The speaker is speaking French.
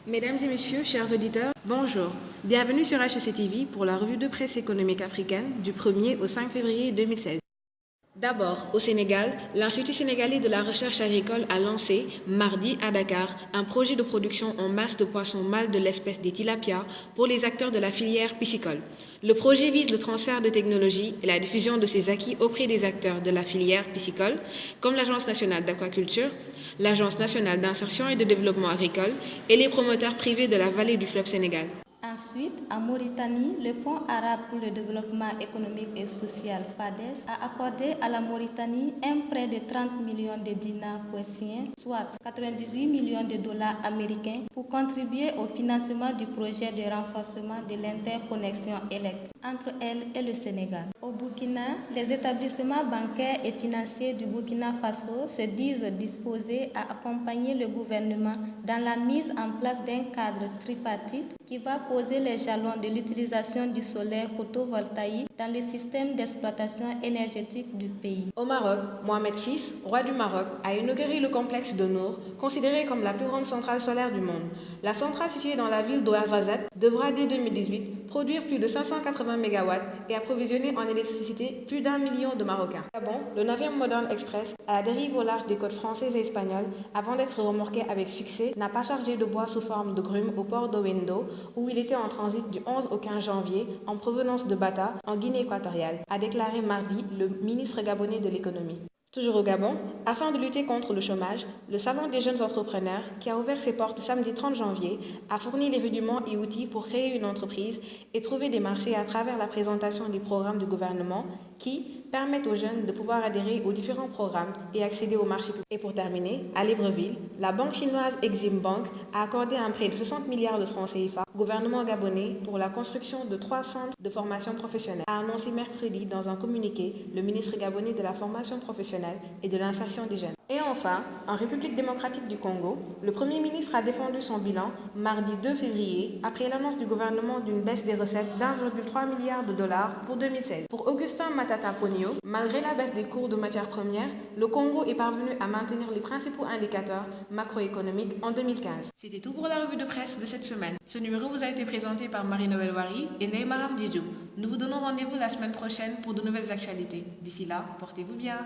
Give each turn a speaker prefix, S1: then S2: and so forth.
S1: Mesdames et messieurs, chers auditeurs, bonjour. Bienvenue sur HEC TV pour la revue de presse économique africaine du 1er au 5 février 2016. D'abord, au Sénégal, l'Institut sénégalais de la recherche agricole a lancé, mardi à Dakar, un projet de production en masse de poissons mâles de l'espèce des tilapias pour les acteurs de la filière piscicole. Le projet vise le transfert de technologies et la diffusion de ces acquis auprès des acteurs de la filière piscicole, comme l'Agence nationale d'aquaculture, l'Agence nationale d'insertion et de développement agricole et les promoteurs privés de la vallée du fleuve Sénégal.
S2: Ensuite, en Mauritanie, le Fonds arabe pour le développement économique et social FADES a accordé à la Mauritanie un prêt de 30 millions de dinars koweïtiens, soit 98 millions de dollars américains, pour contribuer au financement du projet de renforcement de l'interconnexion électrique entre elle et le Sénégal. Au Burkina, les établissements bancaires et financiers du Burkina Faso se disent disposés à accompagner le gouvernement dans la mise en place d'un cadre tripartite qui va poser les jalons de l'utilisation du solaire photovoltaïque dans le système d'exploitation énergétique du pays.
S1: Au Maroc, Mohamed VI, roi du Maroc, a inauguré le complexe de Nour, considéré comme la plus grande centrale solaire du monde. La centrale située dans la ville d'Ouarzazate devra dès 2018 produire plus de 580 MW et approvisionner en électricité plus d'1 million de Marocains. Gabon, le navire Modern Express, à la dérive au large des côtes françaises et espagnoles, avant d'être remorqué avec succès, n'a pas chargé de bois sous forme de grumes au port d'Owendo, où il était en transit du 11 au 15 janvier en provenance de Bata, en Guinée équatoriale, a déclaré mardi le ministre gabonais de l'économie. Toujours au Gabon, afin de lutter contre le chômage, le Salon des jeunes entrepreneurs, qui a ouvert ses portes samedi 30 janvier, a fourni les rudiments et outils pour créer une entreprise et trouver des marchés à travers la présentation des programmes du gouvernement qui permettent aux jeunes de pouvoir adhérer aux différents programmes et accéder au marché public. Et pour terminer, à Libreville, la banque chinoise Exim Bank a accordé un prêt de 60 milliards de francs CFA au gouvernement gabonais pour la construction de 3 centres de formation professionnelle, a annoncé mercredi dans un communiqué le ministre gabonais de la formation professionnelle et de l'insertion des jeunes. Et enfin, en République démocratique du Congo, le Premier ministre a défendu son bilan mardi 2 février après l'annonce du gouvernement d'une baisse des recettes d'1,3 milliard de dollars pour 2016. Pour Augustin Matata Ponyo, malgré la baisse des cours de matières premières, le Congo est parvenu à maintenir les principaux indicateurs macroéconomiques en 2015. C'était tout pour la revue de presse de cette semaine. Ce numéro vous a été présenté par Marie-Noël Wari et Neymaram Didjou. Nous vous donnons rendez-vous la semaine prochaine pour de nouvelles actualités. D'ici là, portez-vous bien.